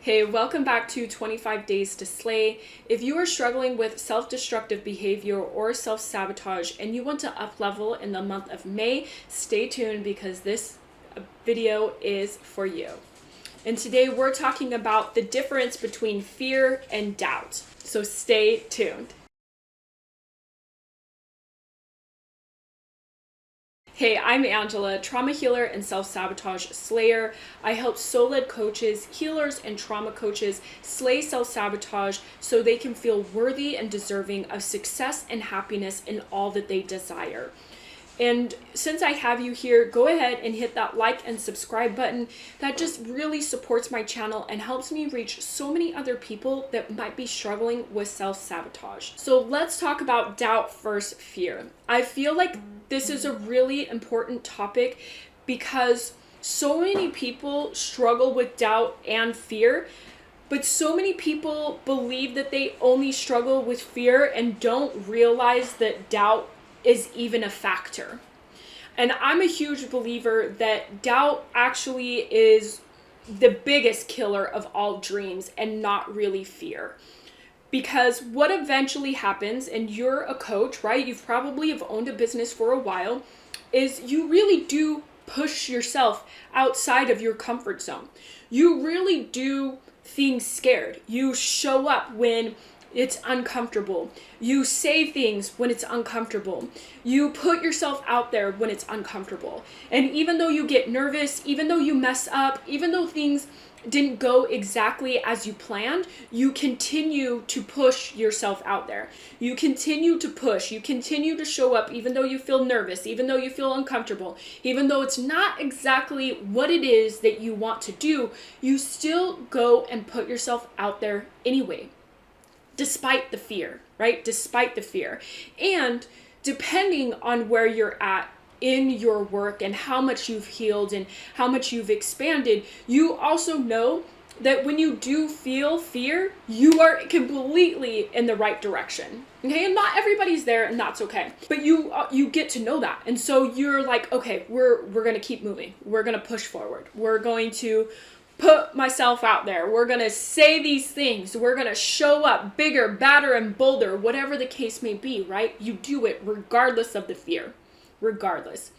Hey, welcome back to 25 Days to Slay. If you are struggling with self-destructive behavior or self-sabotage and you want to up-level in the month of May, stay tuned because this video is for you. And today we're talking about the difference between fear and doubt. So stay tuned. Hey, I'm Angela, trauma healer and self-sabotage slayer. I help soul-led coaches, healers, and trauma coaches slay self-sabotage so they can feel worthy and deserving of success and happiness in all that they desire. And since I have you here, go ahead and hit that like and subscribe button. That just really supports my channel and helps me reach so many other people that might be struggling with self-sabotage. So let's talk about doubt versus fear. I feel like this is a really important topic because so many people struggle with doubt and fear, but so many people believe that they only struggle with fear and don't realize that doubt is even a factor. And I'm a huge believer that doubt actually is the biggest killer of all dreams and not really fear. Because what eventually happens, and you're a coach, right? You've probably have owned a business for a while, is you really do push yourself outside of your comfort zone. You really do things scared. You show up when it's uncomfortable. You say things when it's uncomfortable. You put yourself out there when it's uncomfortable. And even though you get nervous, even though you mess up, even though things didn't go exactly as you planned, you continue to push yourself out there. You continue to push. You continue to show up even though you feel nervous, even though you feel uncomfortable, even though it's not exactly what it is that you want to do, you still go and put yourself out there anyway. Despite the fear, right? Despite the fear. And depending on where you're at in your work and how much you've healed and how much you've expanded, you also know that when you do feel fear, you are completely in the right direction. Okay, and not everybody's there, and that's okay. But you get to know that, and so you're like, okay, we're gonna keep moving. We're gonna push forward. We're going to put myself out there. We're going to say these things. We're going to show up bigger, badder, and bolder, whatever the case may be, right? You do it regardless of the fear, regardless.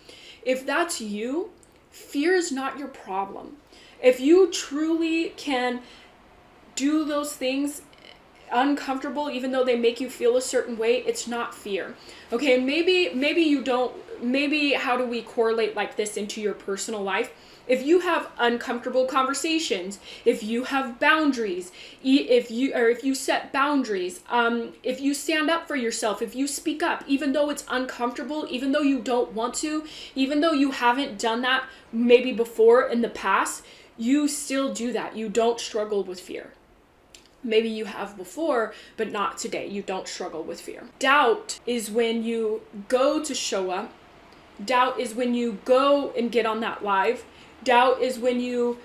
If that's you, fear is not your problem. If you truly can do those things uncomfortable, even though they make you feel a certain way, it's not fear. Okay, maybe you don't, maybe how do we correlate like this into your personal life? If you have uncomfortable conversations, if you have boundaries, if you set boundaries, if you stand up for yourself, if you speak up, even though it's uncomfortable, even though you don't want to, even though you haven't done that maybe before in the past, you still do that. You don't struggle with fear. Maybe you have before, but not today. You don't struggle with fear. Doubt is when you go to show up. Doubt is when you go and get on that live. Doubt is when you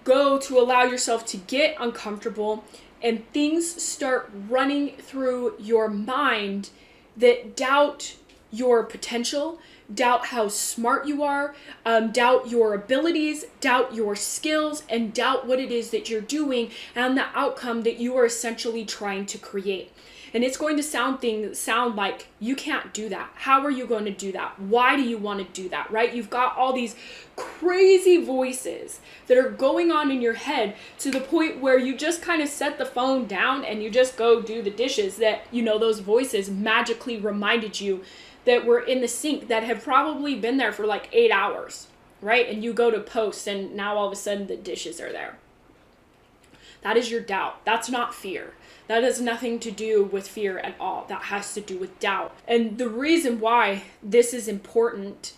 go to allow yourself to get uncomfortable and things start running through your mind that doubt your potential, doubt how smart you are, doubt your abilities, doubt your skills, and doubt what it is that you're doing and the outcome that you are essentially trying to create. And it's going to sound like you can't do that. How are you going to do that? Why do you want to do that, right? You've got all these crazy voices that are going on in your head to the point where you just kind of set the phone down and you just go do the dishes that, you know, those voices magically reminded you that were in the sink that have probably been there for like 8 hours, right? And you go to post and now all of a sudden the dishes are there. That is your doubt. That's not fear. That has nothing to do with fear at all. That has to do with doubt. And the reason why this is important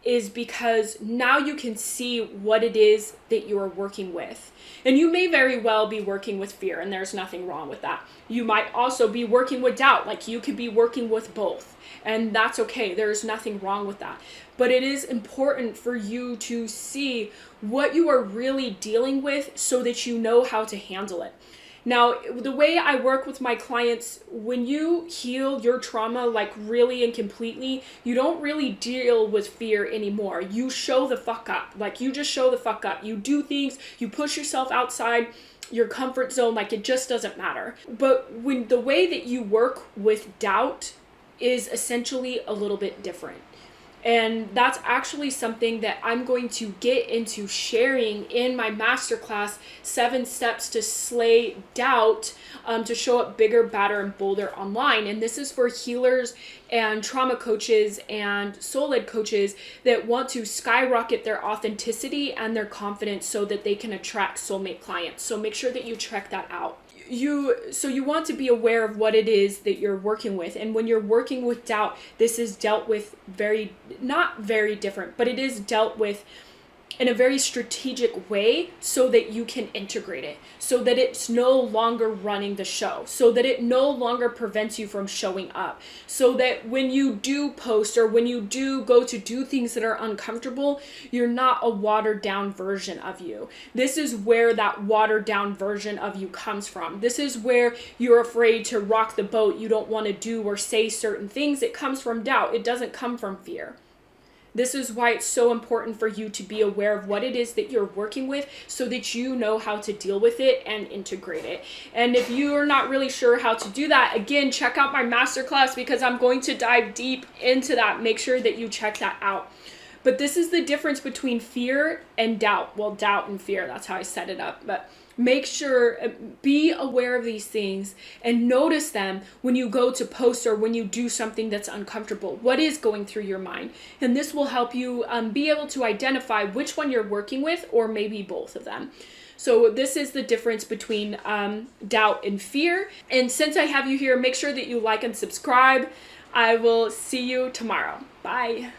is because now you can see what it is that you are working with. And you may very well be working with fear, and there's nothing wrong with that. You might also be working with doubt, like you could be working with both. And that's okay. There's nothing wrong with that. But it is important for you to see what you are really dealing with so that you know how to handle it. Now, the way I work with my clients, when you heal your trauma like really and completely, you don't really deal with fear anymore. You show the fuck up. Like, you just show the fuck up. You do things, you push yourself outside your comfort zone, like it just doesn't matter. But when the way that you work with doubt is essentially a little bit different. And that's actually something that I'm going to get into sharing in my masterclass, 7 Steps to Slay Doubt, to show up bigger, badder, and bolder online. And this is for healers and trauma coaches and soul-led coaches that want to skyrocket their authenticity and their confidence so that they can attract soulmate clients. So make sure that you check that out. You want to be aware of what it is that you're working with. And when you're working with doubt, this is dealt with not very different, but it is dealt with in a very strategic way so that you can integrate it, so that it's no longer running the show, so that it no longer prevents you from showing up, so that when you do post or when you do go to do things that are uncomfortable, you're not a watered down version of you. This is where that watered down version of you comes from. This is where you're afraid to rock the boat. You don't want to do or say certain things. It comes from doubt. It doesn't come from fear. This is why it's so important for you to be aware of what it is that you're working with so that you know how to deal with it and integrate it. And if you're not really sure how to do that, again, check out my masterclass because I'm going to dive deep into that. Make sure that you check that out. But this is the difference between fear and doubt. Well, doubt and fear, that's how I set it up. But make sure, be aware of these things and notice them when you go to post or when you do something that's uncomfortable. What is going through your mind? And this will help you be able to identify which one you're working with or maybe both of them. So this is the difference between doubt and fear. And since I have you here, make sure that you like and subscribe. I will see you tomorrow. Bye.